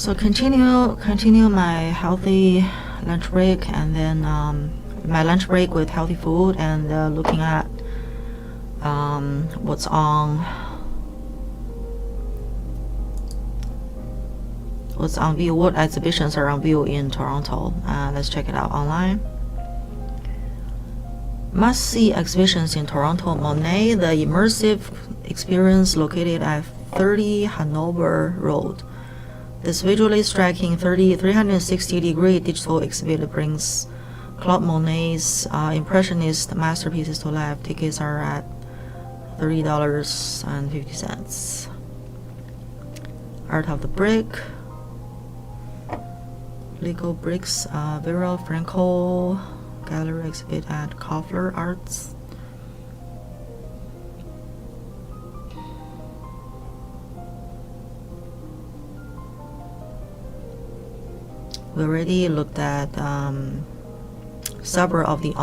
So continue my healthy lunch break, and then my lunch break with healthy food, and looking at what's on view, what exhibitions are on view in Toronto. Let's check it out online. Must-see exhibitions in Toronto: Monet, the immersive experience located at 30 Hanover Road. This visually striking 360-degree digital exhibit brings Claude Monet's impressionist masterpieces to life. Tickets are at $30.50. Art of the Brick, Lego Bricks, Vera Franco Gallery exhibit at Koffler Arts. We already looked at several of the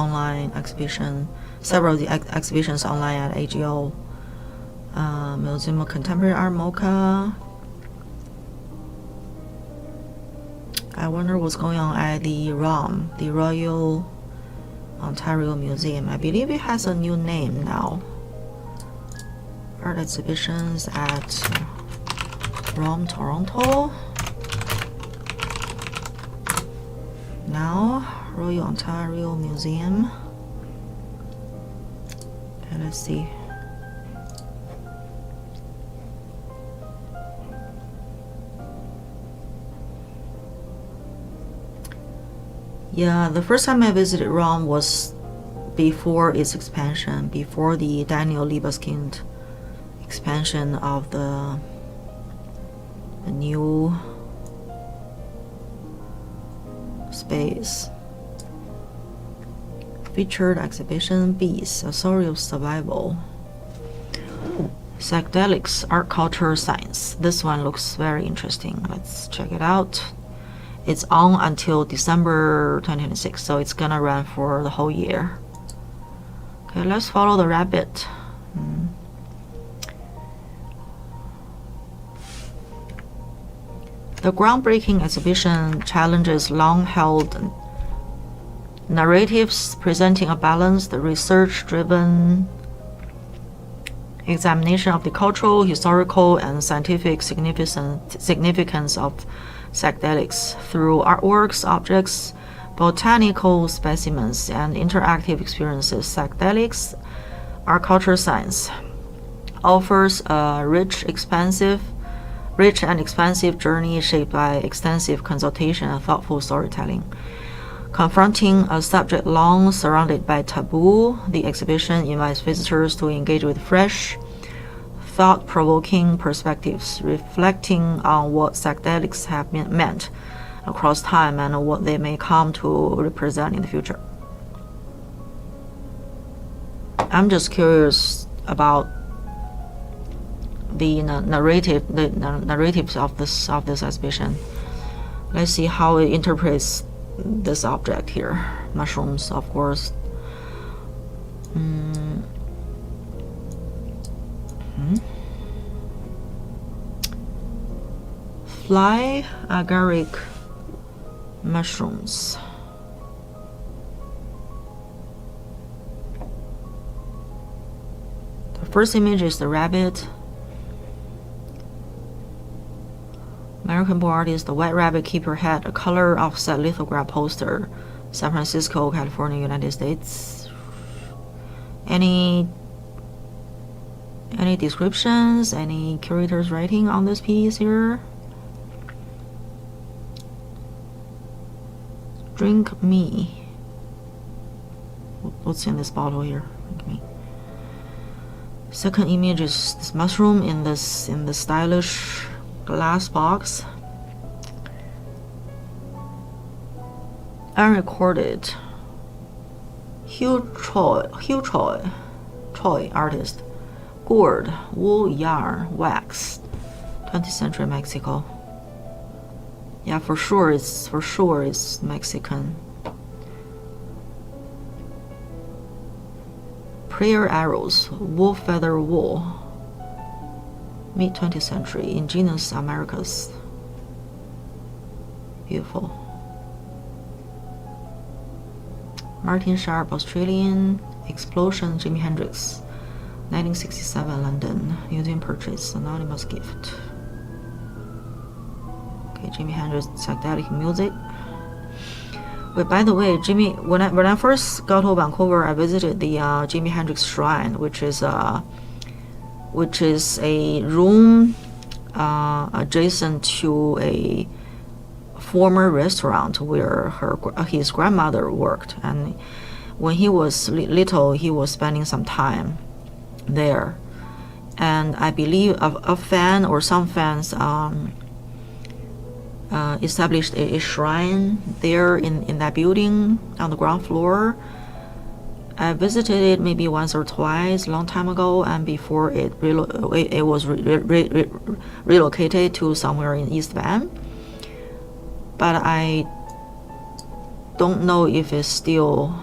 exhibitions online at AGO, Museum of Contemporary Art, MoCA. I wonder what's going on at the ROM, the Royal Ontario Museum. I believe it has a new name now. Art exhibitions at ROM Toronto. Now, Royal Ontario Museum. Okay, let's see. Yeah, the first time I visited Rome was before its expansion, before the Daniel Libeskind expansion of the new space. Featured exhibition Beasts, a story of survival. Psychedelics, art, culture, science. This one looks very interesting. Let's check it out. It's on until December 2026, so it's gonna run for the whole year. Okay, let's follow the rabbit. The groundbreaking exhibition challenges long-held narratives, presenting a balanced, research-driven examination of the cultural, historical, and scientific significance of psychedelics through artworks, objects, botanical specimens, and interactive experiences. Psychedelics, Art, Culture, Science offers a rich and expansive journey shaped by extensive consultation and thoughtful storytelling. Confronting a subject long surrounded by taboo, the exhibition invites visitors to engage with fresh, thought-provoking perspectives, reflecting on what psychedelics have meant across time and what they may come to represent in the future. I'm just curious about the narratives of this exhibition. Let's see how it interprets this object here. Mushrooms, of course. Fly agaric mushrooms. The first image is the rabbit. American-born artist, the White Rabbit, Keep Your Head, a color offset lithograph poster, San Francisco, California, United States. Any descriptions? Any curators writing on this piece here? Drink me. What's in this bottle here? Drink me. Second image is this mushroom in the stylish glass box. Unrecorded. Hugh Choi, artist. Gourd, wool yarn, wax. 20th century Mexico. Yeah, for sure it's Mexican. Prayer arrows, wolf feather wool. Mid 20th century, Indigenous Americas. Beautiful. Martin Sharp, Australian. Explosion, Jimi Hendrix. 1967, London. Museum purchase, anonymous gift. Okay, Jimi Hendrix, psychedelic music. Wait, by the way, when I first got to Vancouver, I visited the Jimi Hendrix Shrine, which is a room adjacent to a former restaurant where his grandmother worked, and when he was little, he was spending some time there, and I believe a fan or some fans established a shrine there in that building on the ground floor. I visited it maybe once or twice a long time ago, and before it was relocated to somewhere in East Van. But I don't know if it still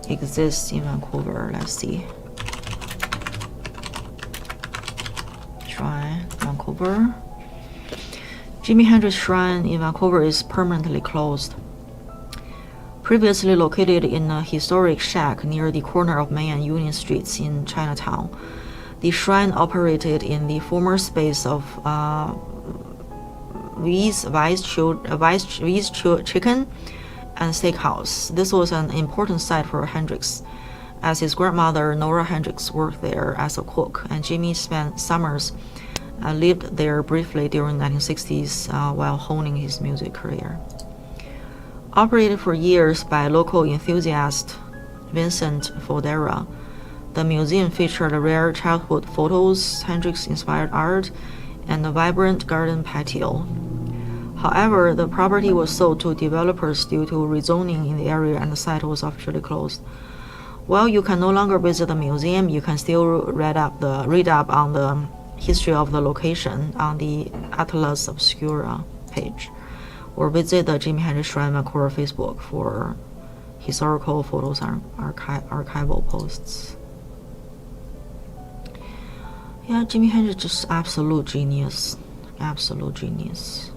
exists in Vancouver. Let's see. Shrine, Vancouver. Jimi Hendrix Shrine in Vancouver is permanently closed. Previously located in a historic shack near the corner of Main and Union Streets in Chinatown, the shrine operated in the former space of V's Chicken and Steakhouse. This was an important site for Hendrix, as his grandmother Nora Hendrix worked there as a cook, and Jimmy spent summers lived there briefly during the 1960s while honing his music career. Operated for years by local enthusiast Vincent Fodera, the museum featured rare childhood photos, Hendrix-inspired art, and a vibrant garden patio. However, the property was sold to developers due to rezoning in the area, and the site was officially closed. While you can no longer visit the museum, you can still read up on the history of the location on the Atlas Obscura page, or visit the Jimi Hendrix Shrine Vancouver Facebook for historical photos and archival posts. Yeah, Jimi Hendrix just absolute genius. Absolute genius.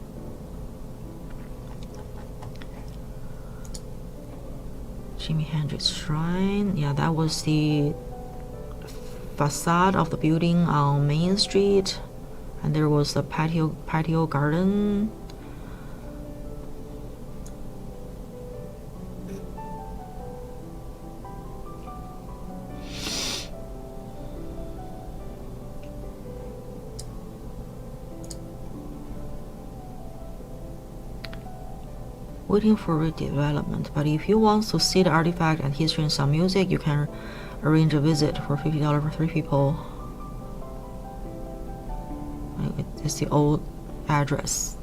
Jimi Hendrix Shrine. Yeah, that was the facade of the building on Main Street, and there was a patio garden. Waiting for redevelopment, but if you want to see the artifact and history and some music, you can arrange a visit for $50 for 3 people. It's the old address.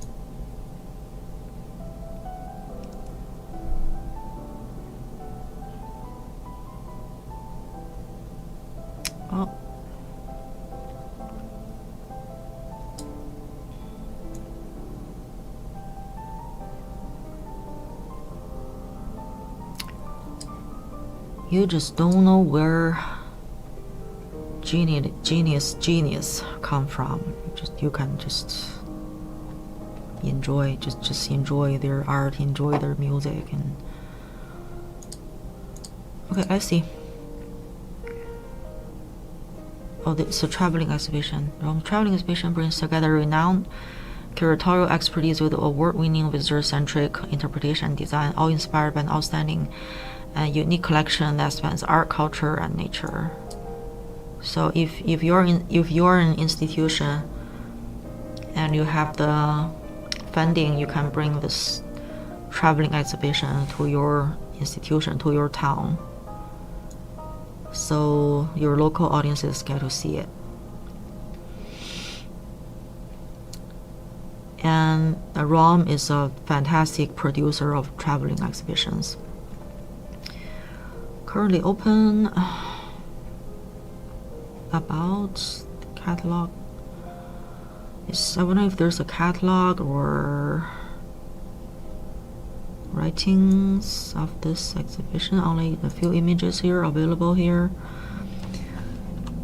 Oh. You just don't know where genius come from. You can just enjoy, just enjoy their art, enjoy their music, and okay, I see. Oh, it's a traveling exhibition. Traveling exhibition brings together renowned curatorial expertise with award-winning visitor-centric interpretation and design, all inspired by an outstanding and unique collection that spans art, culture, and nature. So if you're an institution and you have the funding, you can bring this traveling exhibition to your institution, to your town, so your local audiences get to see it. And ROM is a fantastic producer of traveling exhibitions. Currently open. About the catalog. I wonder if there's a catalog or writings of this exhibition. Only a few images here available here.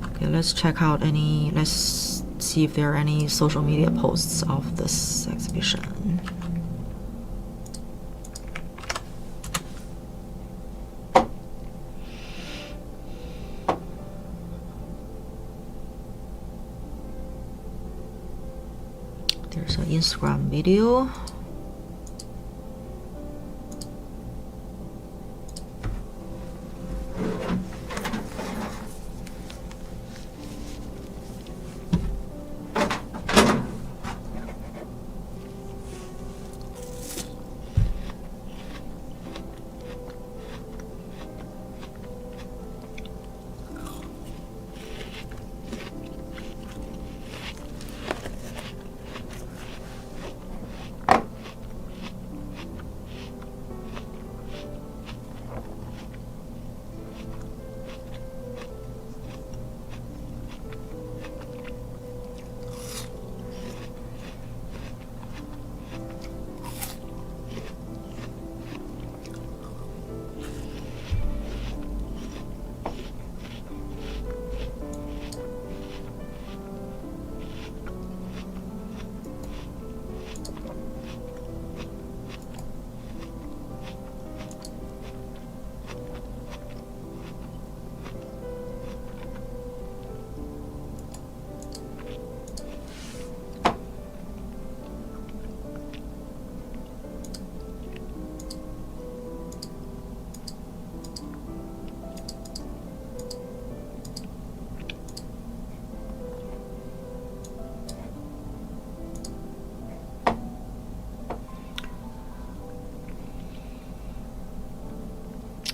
Okay, let's check out let's see if there are any social media posts of this exhibition. There's an Instagram video.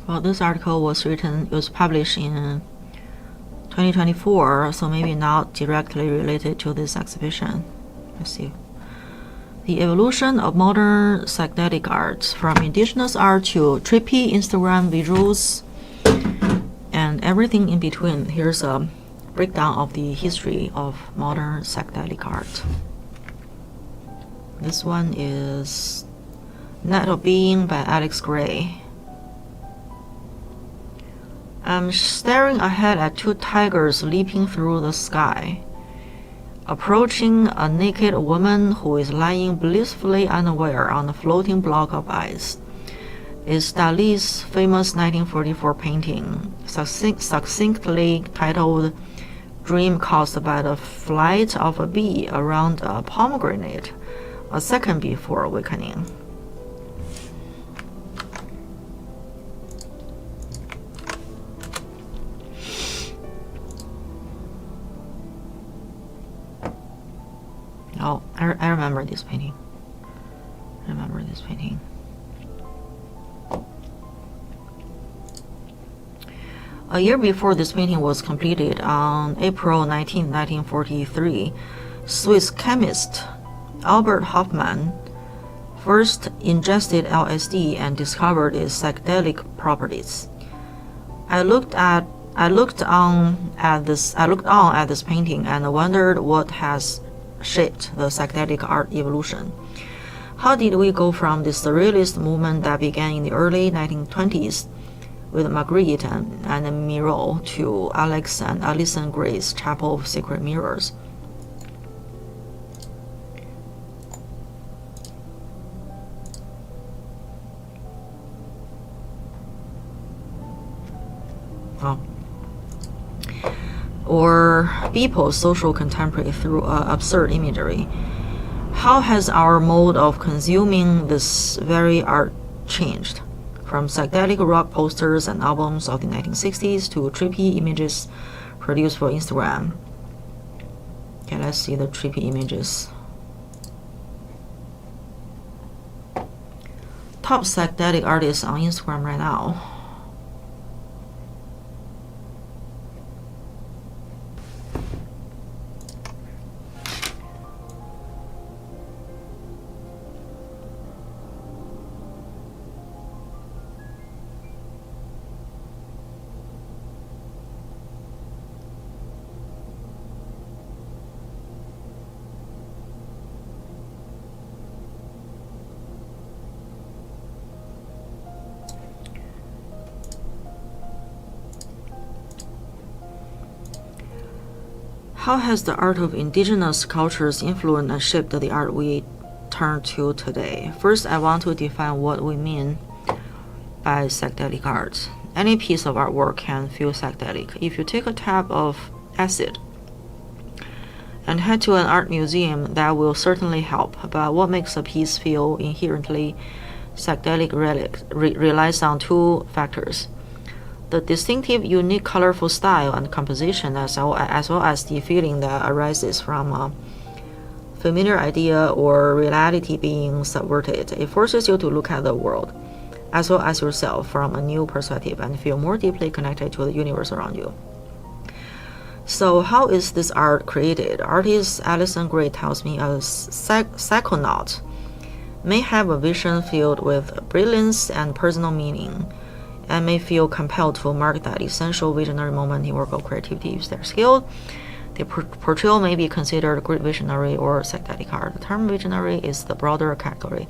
Well, this article was published in 2024, so maybe not directly related to this exhibition. Let's see. The evolution of modern psychedelic art, from indigenous art to trippy Instagram visuals and everything in between. Here's a breakdown of the history of modern psychedelic art. This one is Net of Being by Alex Gray. I'm staring ahead at two tigers leaping through the sky, approaching a naked woman who is lying blissfully unaware on a floating block of ice. It's Dali's famous 1944 painting, succinctly titled Dream Caused by the Flight of a Bee Around a Pomegranate, a second before awakening. Oh, I remember this painting. A year before this painting was completed, on April 19, 1943, Swiss chemist Albert Hofmann first ingested LSD and discovered its psychedelic properties. I looked on at this painting and wondered what has shaped the psychedelic art evolution. How did we go from the surrealist movement that began in the early 1920s with Magritte and Miro to Alex and Alison Gray's Chapel of Secret Mirrors? Or Beeple's social contemporary through absurd imagery. How has our mode of consuming this very art changed? From psychedelic rock posters and albums of the 1960s to trippy images produced for Instagram. Okay, let's see the trippy images. Top psychedelic artists on Instagram right now. How has the art of indigenous cultures influenced and shaped the art we turn to today? First, I want to define what we mean by psychedelic art. Any piece of artwork can feel psychedelic. If you take a tab of acid and head to an art museum, that will certainly help. But what makes a piece feel inherently psychedelic relies on two factors: the distinctive, unique, colorful style and composition, as well as the feeling that arises from a familiar idea or reality being subverted. It forces you to look at the world, as well as yourself, from a new perspective and feel more deeply connected to the universe around you. So how is this art created? Artist Alison Gray tells me a psychonaut may have a vision filled with brilliance and personal meaning, and may feel compelled to mark that essential visionary moment in work of creativity if they're skilled. The portrayal may be considered great visionary or psychedelic art. The term visionary is the broader category.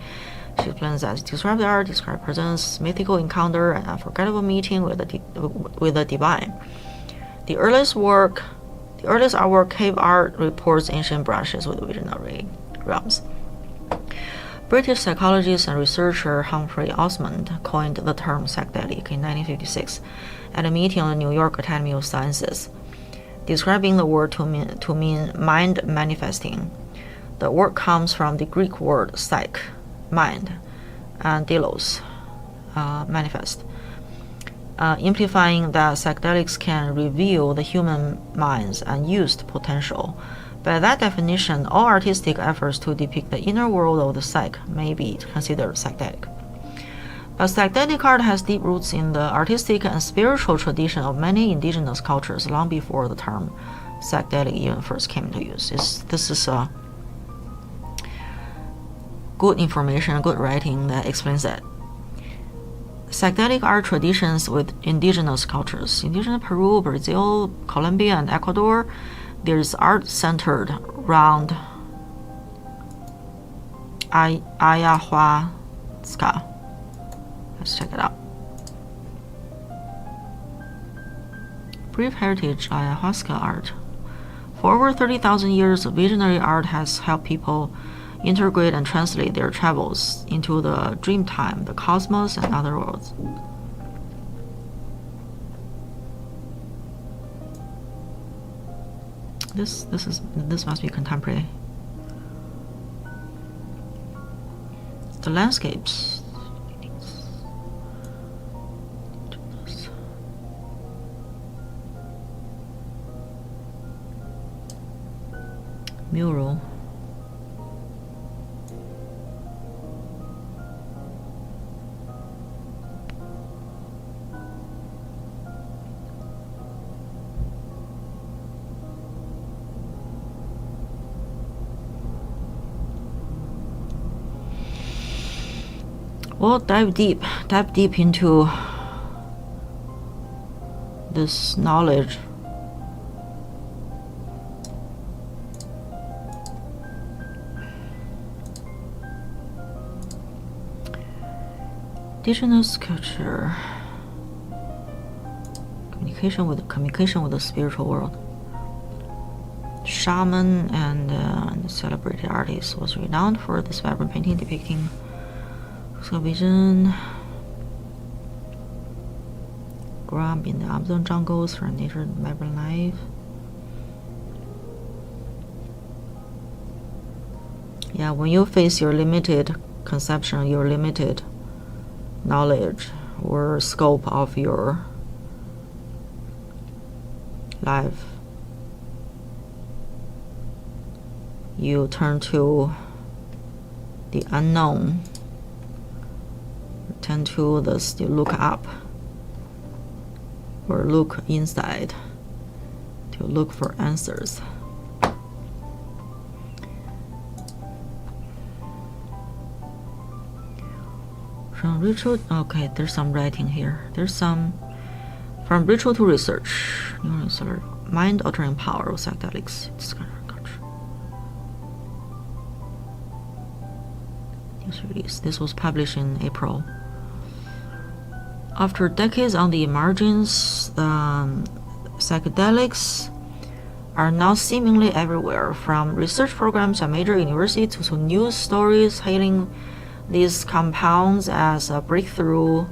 She explains that describe the art, describe person's mythical encounter, and unforgettable meeting with the divine. The earliest artwork, cave art, reports ancient brushes with visionary realms. British psychologist and researcher Humphrey Osmond coined the term psychedelic in 1956 at a meeting of the New York Academy of Sciences, describing the word to mean mind manifesting. The word comes from the Greek word psyche, mind, and delos, manifest, implying that psychedelics can reveal the human mind's unused potential. By that definition, all artistic efforts to depict the inner world of the psyche may be considered psychedelic. But psychedelic art has deep roots in the artistic and spiritual tradition of many indigenous cultures long before the term psychedelic even first came into use. This is good information, good writing that explains that. Psychedelic art traditions with indigenous cultures. Indigenous Peru, Brazil, Colombia, and Ecuador, there's art centered around ayahuasca. Let's check it out. Brief heritage ayahuasca art. For over 30,000 years, visionary art has helped people integrate and translate their travels into the dream time, the cosmos, and other worlds. This must be contemporary. The landscapes. Mural. Well, dive deep into this knowledge. Indigenous culture, communication with the spiritual world. Shaman and celebrated artist was renowned for this vibrant painting depicting vision. Grew up in the Amazon jungles for nature and vibrant life. Yeah, when you face your limited conception, your limited knowledge or scope of your life, you turn to the unknown. Tend to you look up or look inside to look for answers. From ritual, okay, there's some writing here. There's some from ritual to research. Mind-altering power of psychedelics. News release. This was published in April. After decades on the margins, psychedelics are now seemingly everywhere, from research programs at major universities to news stories hailing these compounds as a breakthrough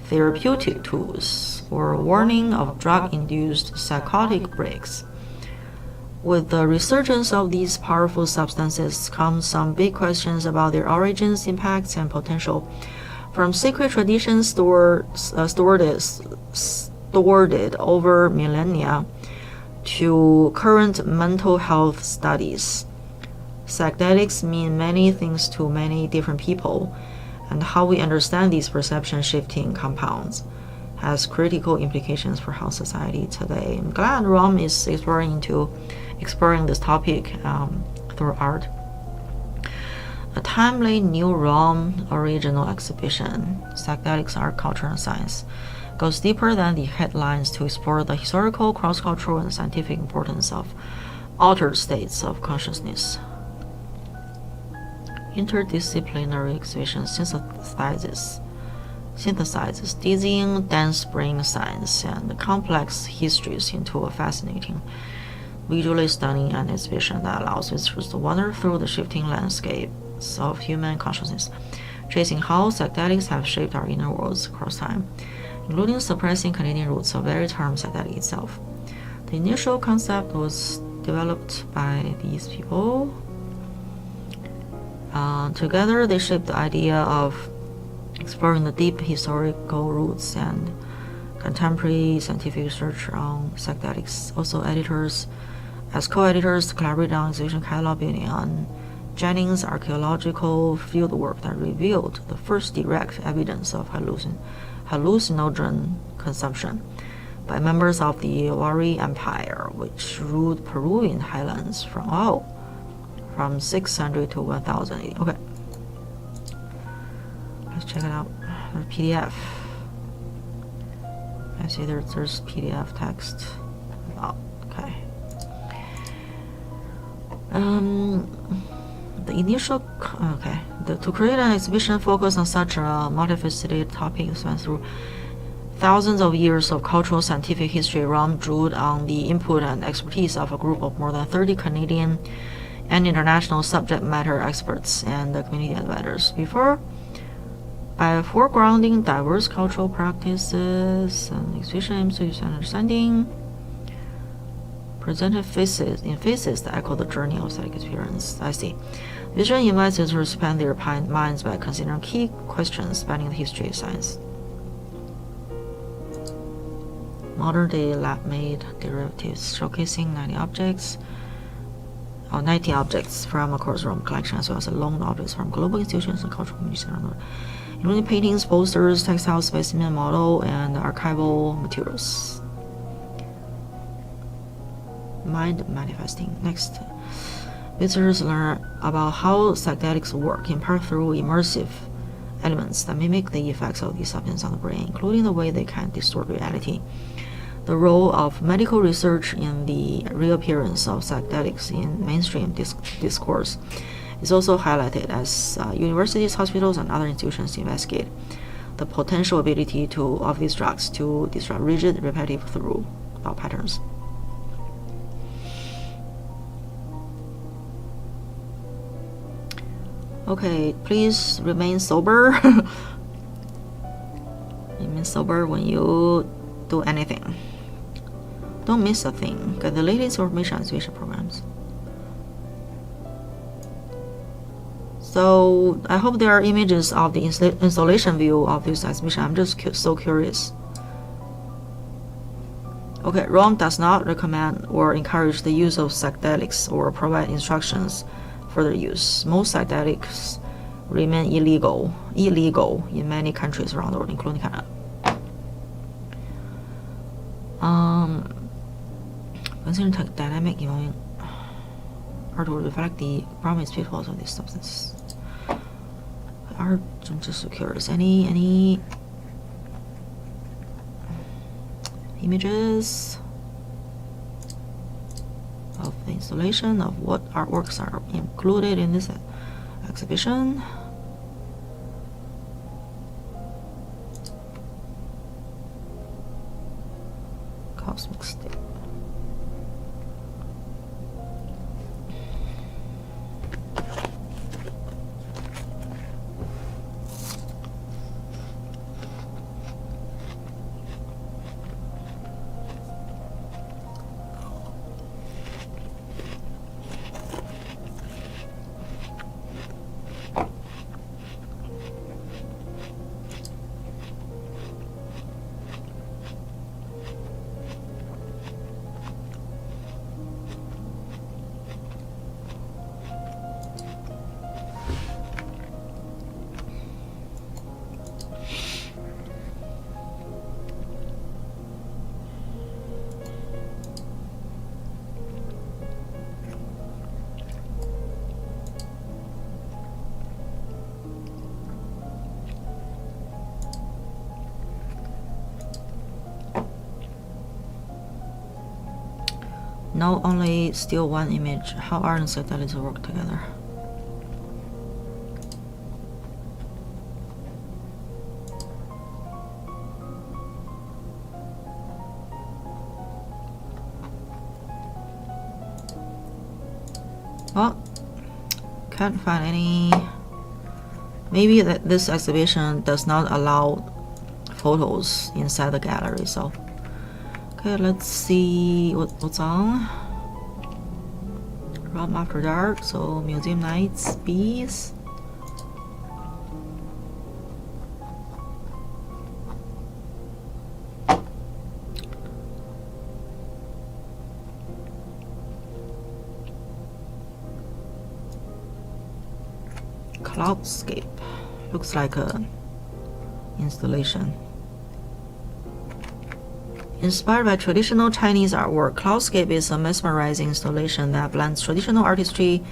therapeutic tools or warning of drug-induced psychotic breaks. With the resurgence of these powerful substances come some big questions about their origins, impacts, and potential. From sacred traditions stored over millennia to current mental health studies, psychedelics mean many things to many different people, and how we understand these perception-shifting compounds has critical implications for how society today. I'm glad Rom is exploring this topic through art. A timely new Rom original exhibition, Psychedelics, Art, Culture, and Science, goes deeper than the headlines to explore the historical, cross-cultural, and scientific importance of altered states of consciousness. Interdisciplinary exhibition synthesizes dizzying, dense brain science and complex histories into a fascinating, visually stunning exhibition that allows visitors to wander through the shifting landscapes of human consciousness, tracing how psychedelics have shaped our inner worlds across time, including suppressing Canadian roots of the very term psychedelic itself. The initial concept was developed by these people. Together, they shaped the idea of exploring the deep historical roots and contemporary scientific research on psychedelics. Also, as co-editors, collaborated on exhibition catalog building on Jennings' archaeological fieldwork that revealed the first direct evidence of hallucinogen consumption by members of the Wari Empire, which ruled Peruvian highlands from 600 to 1000 AD. Okay, let's check it out. There's PDF. I see there's PDF text. Oh, okay. To create an exhibition focused on such a multifaceted topic spans through thousands of years of cultural scientific history, Rom drew on the input and expertise of a group of more than 30 Canadian and international subject matter experts and community advisors. By foregrounding diverse cultural practices and exhibition aims to understanding, presented faces that echo the journey of psychic experience. I see. Vision invites users to expand their minds by considering key questions spanning the history of science. Modern-day lab-made derivatives showcasing 19 objects from a course room collection, as well as loaned objects from global institutions and cultural communities around the world, including paintings, posters, textile specimen model, and archival materials. Mind manifesting. Next, visitors learn about how psychedelics work, in part through immersive elements that mimic the effects of these substances on the brain, including the way they can distort reality. The role of medical research in the reappearance of psychedelics in mainstream discourse is also highlighted as universities, hospitals, and other institutions investigate the potential ability of these drugs to disrupt rigid, repetitive thought patterns. Okay, please remain sober. Remain sober when you do anything. Don't miss a thing. Get the latest information on exhibition programs. So I hope there are images of the installation view of this exhibition. I'm just so curious. Okay, Rom does not recommend or encourage the use of psychedelics or provide instructions for their use. Most psychedelics remain illegal in many countries around the world, including Canada. Considering dynamic evolving art will reflect the prominent pitfalls of these substances. Art, I'm just so curious. Any images of the installation of what artworks are included in this exhibition? Cosmic state. No, only still one image. How art and psychedelics work together? Well, can't find any. Maybe that this exhibition does not allow photos inside the gallery. So, okay, let's see what's on. Rum After Dark. So museum nights, bees. Cloudscape. Looks like a installation. Inspired by traditional Chinese artwork, Cloudscape is a mesmerizing installation that blends traditional artistry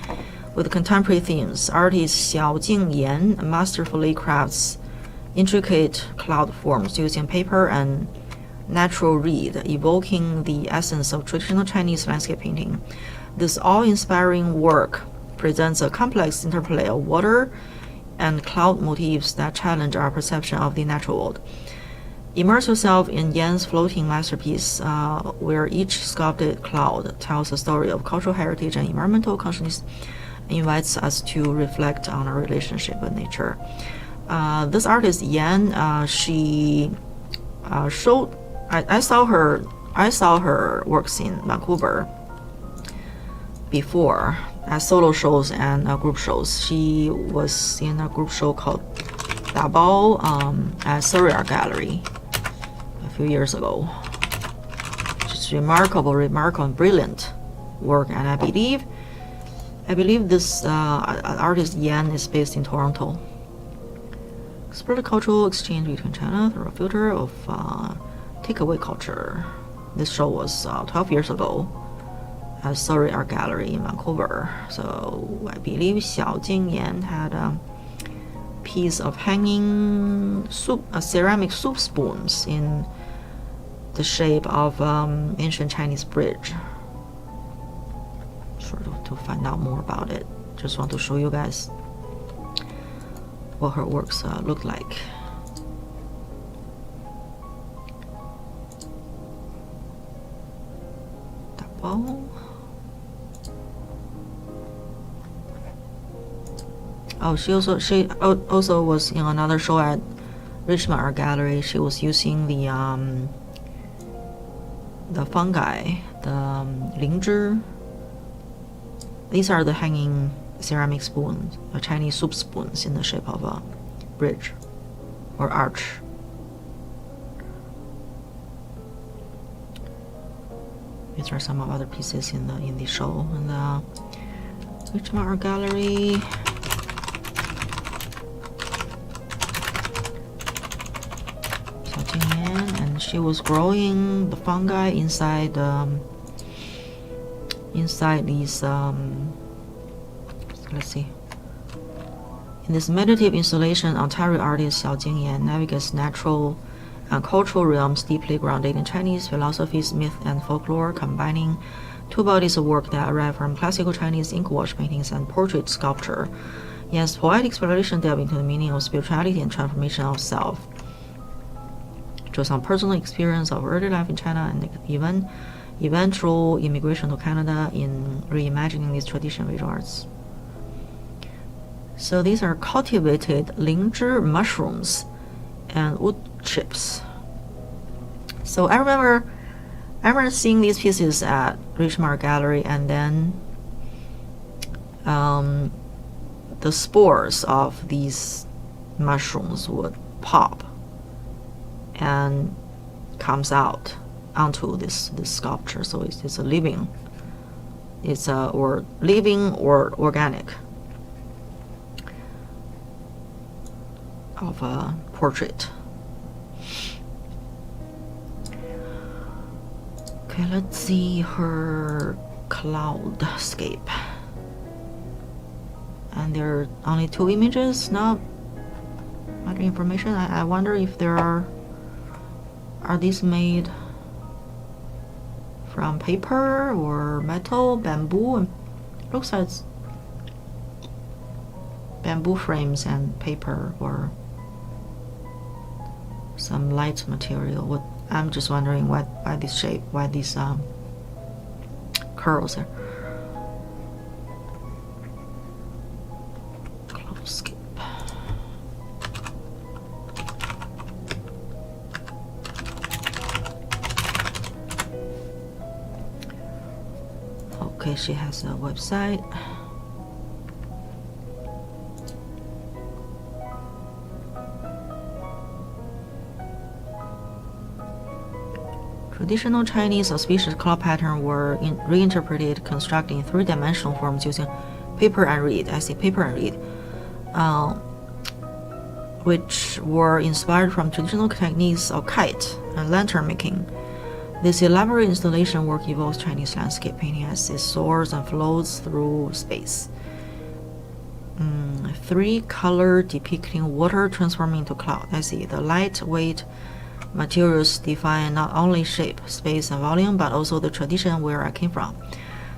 with contemporary themes. Artist Xiao Jingyan masterfully crafts intricate cloud forms using paper and natural reed, evoking the essence of traditional Chinese landscape painting. This awe-inspiring work presents a complex interplay of water and cloud motifs that challenge our perception of the natural world. Immerse yourself in Yan's floating masterpiece, where each sculpted cloud tells a story of cultural heritage and environmental consciousness, and invites us to reflect on our relationship with nature. This artist Yan, she showed. I saw her works in Vancouver before at solo shows and group shows. She was in a group show called Dabao at Curator Gallery a few years ago. Just remarkable, and brilliant work, and I believe this artist Yan is based in Toronto. Explore the cultural exchange between China through a filter of takeaway culture. This show was 12 years ago at Surrey Art Gallery in Vancouver. So I believe Xiao Jingyan had a piece of hanging ceramic soup spoons in the shape of ancient Chinese bridge. To find out more about it, just want to show you guys what her works look like. Double. Oh, she also was in another show at Richmond Art Gallery. She was using the fungi, the lingzhi. These are the hanging ceramic spoons, Chinese soup spoons in the shape of a bridge or arch. These are some of other pieces in the show in the Richmond Art Gallery. And she was growing the fungi inside these let's see. In this meditative installation, Ontario artist Xiao Jingyan navigates natural and cultural realms deeply grounded in Chinese philosophies, myth, and folklore, combining two bodies of work that arrive from classical Chinese ink wash paintings and portrait sculpture. Yes, poetic exploration delve into the meaning of spirituality and transformation of self. Draws on personal experience of early life in China and even eventual immigration to Canada in reimagining these traditional visual arts. So these are cultivated lingzhi mushrooms and wood chips. So I remember seeing these pieces at Richmond Art Gallery, and then the spores of these mushrooms would pop and comes out onto this sculpture. So it's a living, or organic of a portrait. Okay, let's see her cloudscape. And there are only 2 images, not much information. I wonder if there are these made from paper or metal, bamboo, and looks like it's bamboo frames and paper or some light material. I'm just wondering why this shape, why these curls are. Close skip. Okay, she has a website. Traditional Chinese auspicious cloud patterns were reinterpreted, constructed in three-dimensional forms using paper and reed. I see paper and reed, which were inspired from traditional techniques of kite and lantern making. This elaborate installation work involves Chinese landscape painting as it soars and floats through space. Three color depicting water transforming into cloud. I see. The lightweight materials define not only shape, space, and volume, but also the tradition where I came from.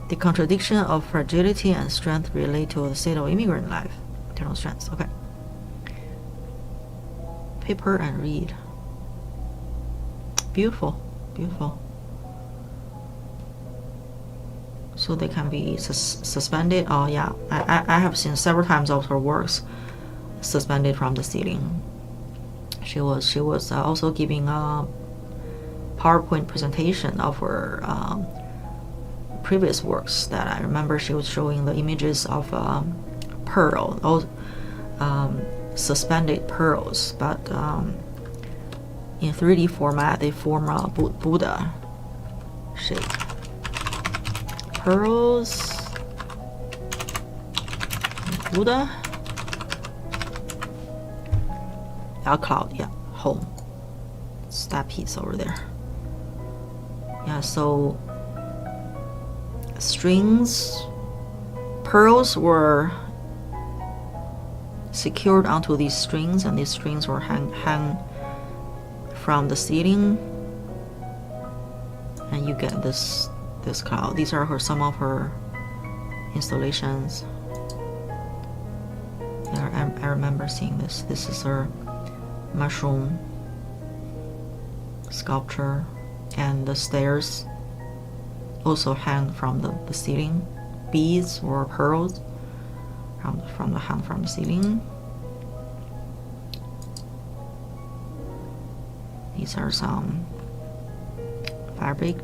The contradiction of fragility and strength relate to the state of immigrant life. Internal strengths. Okay. Paper and reed. Beautiful. Beautiful. So they can be suspended. Oh yeah, I have seen several times of her works suspended from the ceiling. She was also giving a PowerPoint presentation of her previous works that I remember. She was showing the images of pearl, suspended pearls, but in 3D format they form a Buddha shape. Pearls, Buddha. A cloud, yeah, home. It's that piece over there. Yeah, so strings, pearls were secured onto these strings, and these strings were hang from the ceiling, and you get this cloud. These are some of her installations. Yeah, I remember seeing this. This is her mushroom sculpture, and the stairs also hang from the ceiling. Beads or pearls from the ceiling. These are some fabric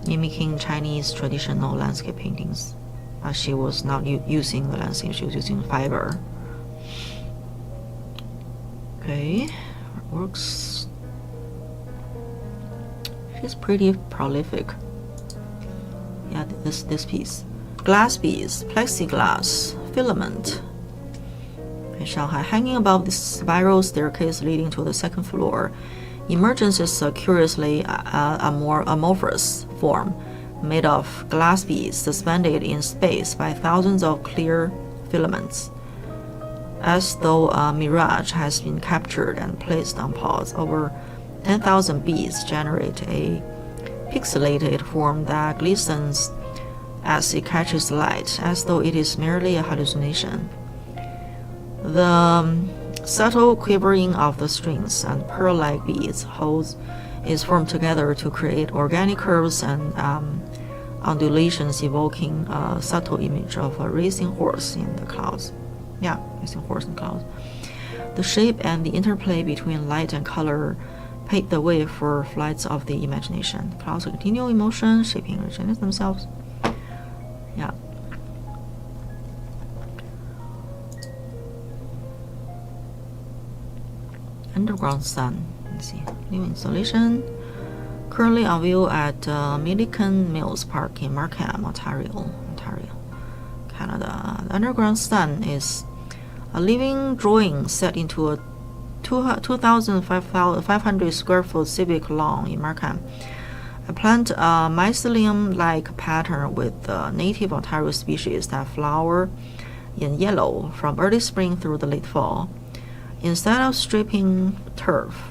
mimicking Chinese traditional landscape paintings. She was not using the landscape, she was using fiber. Okay, works. She's pretty prolific. Yeah, this piece. Glass beads, plexiglass, filament. In Shanghai, hanging above the spiral staircase leading to the second floor, emergence is a curiously amorphous form made of glass beads suspended in space by thousands of clear filaments. As though a mirage has been captured and placed on pause, over 10,000 beads generate a pixelated form that glistens as it catches light, as though it is merely a hallucination. The subtle quivering of the strings and pearl-like beads is formed together to create organic curves and undulations, evoking a subtle image of a racing horse in the clouds. Yeah, racing horse in clouds. The shape and the interplay between light and color pave the way for flights of the imagination. Clouds continue in motion, shaping and changing themselves. Yeah. Underground sun. Let's see. New installation. Currently on view at Milliken Mills Park in Markham, Ontario, Canada. The underground sun is a living drawing set into a 2,500 square foot civic lawn in Markham. I plant a mycelium-like pattern with native Ontario species that flower in yellow from early spring through the late fall. Instead of stripping turf,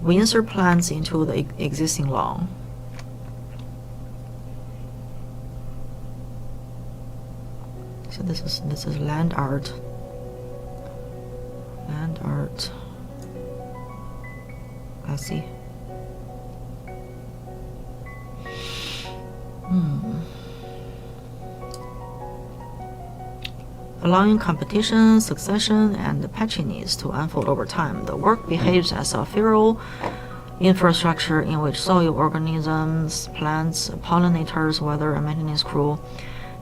we insert plants into the existing lawn. This is land art. Land art. Let's see. Allowing competition, succession, and patchiness to unfold over time, the work behaves as a feral infrastructure in which soil organisms, plants, pollinators, weather and maintenance crew,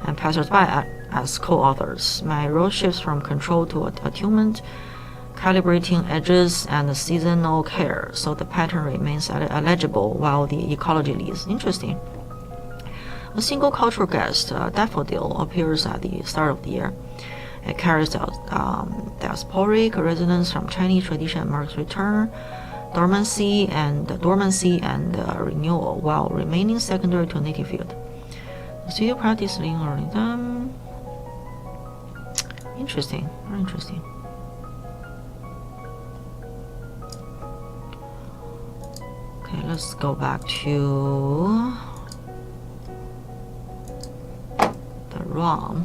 and passersby act as co-authors. My role shifts from control to attunement, calibrating edges and seasonal care, so the pattern remains legible while the ecology leads. Interesting. A single cultural guest, daffodil, appears at the start of the year. It carries out diasporic resonance from Chinese tradition and marks return, dormancy and renewal, while remaining secondary to native field. The studio practice learning them. Interesting, very interesting. Okay, let's go back to the ROM.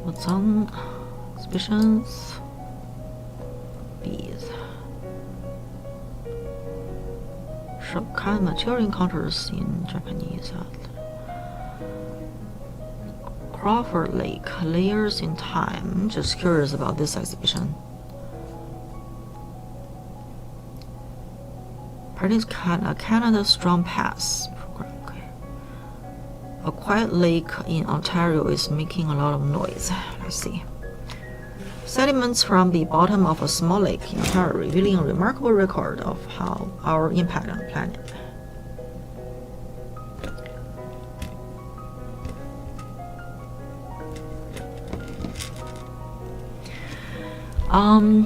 What's on exhibitions? Bees. Shokan mature encounters in Japanese. Crawford Lake, layers in time. Just curious about this exhibition. Parties Canada Strong Pass program. Okay. A quiet lake in Ontario is making a lot of noise. Let's see. Sediments from the bottom of a small lake in Ontario revealing a remarkable record of how our impact on the planet.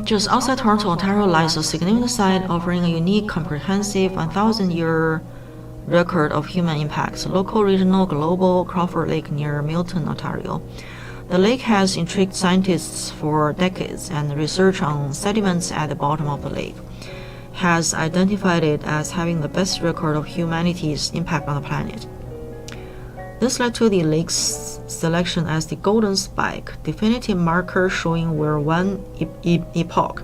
Just outside Toronto, Ontario, lies a significant site offering a unique, comprehensive 1,000-year record of human impacts. Local, regional, global, Crawford Lake near Milton, Ontario. The lake has intrigued scientists for decades, and research on sediments at the bottom of the lake has identified it as having the best record of humanity's impact on the planet. This led to the lake's selection as the Golden Spike, definitive marker showing where one epoch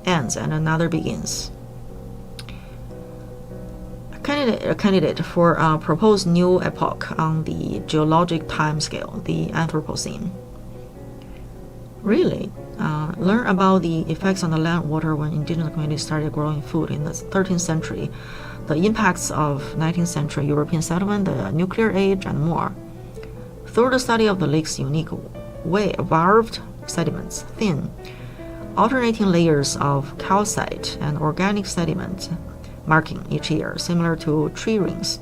ends and another begins. A candidate for a proposed new epoch on the geologic timescale, the Anthropocene. Really? Learn about the effects on the land water when indigenous communities started growing food in the 13th century, the impacts of 19th century European settlement, the nuclear age, and more. Through the study of the lake's unique way, varved sediments, thin, alternating layers of calcite and organic sediment marking each year, similar to tree rings.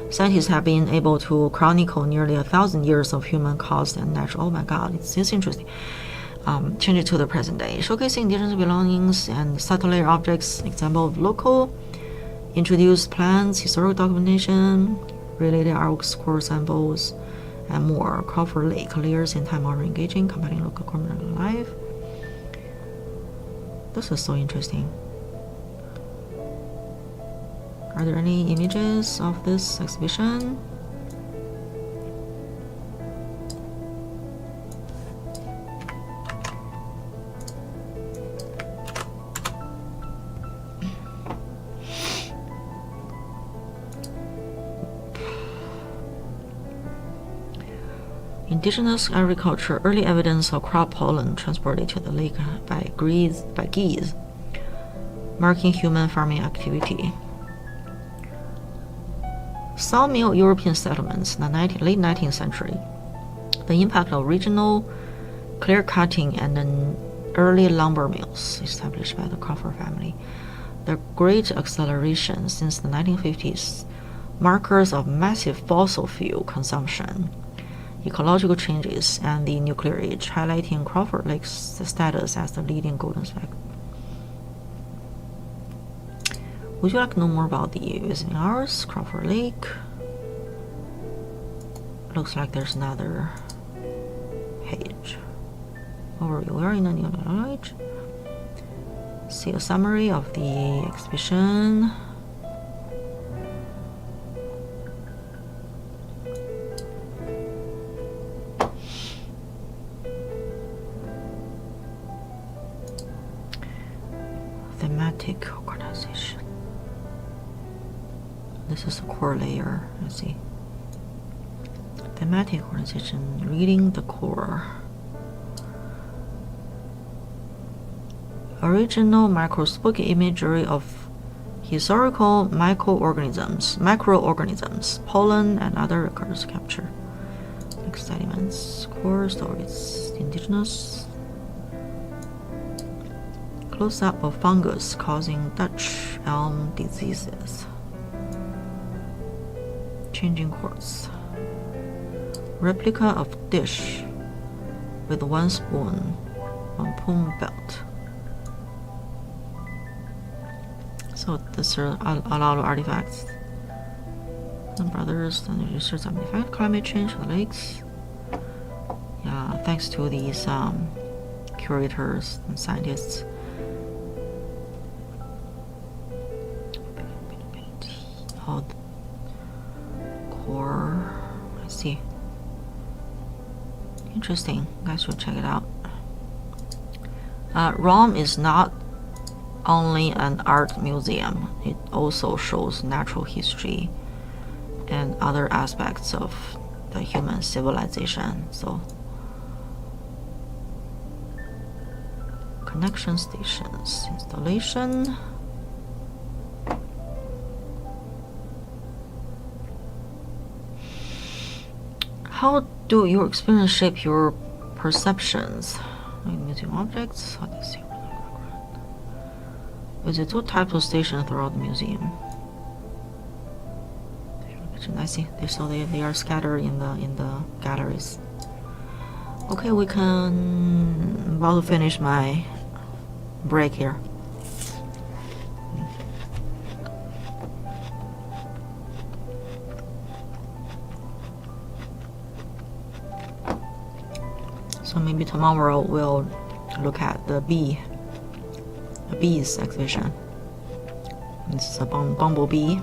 Scientists have been able to chronicle nearly 1,000 years of human-caused and natural. Oh my God, it's interesting. Change it to the present day, showcasing indigenous belongings and subtler objects, example of local introduced plants, historical documentation, related artworks, core samples, and more. Crawford Lake, layers in time are engaging, combining local community life. This is so interesting. Are there any images of this exhibition? Indigenous agriculture, early evidence of crop pollen transported to the lake by geese, marking human farming activity. Sawmill European settlements in the late 19th century. The impact of regional clear cutting and then early lumber mills established by the Crawford family. The great acceleration since the 1950s, markers of massive fossil fuel consumption, ecological changes, and the nuclear age, highlighting Crawford Lake's status as the leading golden spike. Would you like to know more about the visiting hours? Crawford Lake. Looks like there's another page. Overview. We are in a new knowledge. See a summary of the exhibition. thematic organization. This is the core layer. Let's see. Thematic organization, reading the core. Original microscopic imagery of historical microorganisms, pollen, and other records capture. Next elements, core stories, indigenous. Close-up of fungus causing Dutch elm diseases. Changing quartz. Replica of dish with 1 spoon on palm belt. So these are a lot of artifacts. And brothers, and research 75, climate change, the lakes. Yeah, thanks to these curators and scientists. Oh, core. I see. Interesting. You guys should check it out. Rome is not only an art museum, it also shows natural history and other aspects of the human civilization. So, connection stations, installation. How do your experience shape your perceptions? Museum objects. How does it visit two types of stations throughout the museum? I see. So they are scattered in the galleries. Okay, we can about to finish my break here. So maybe tomorrow we'll look at the bees exhibition. This is a bumblebee.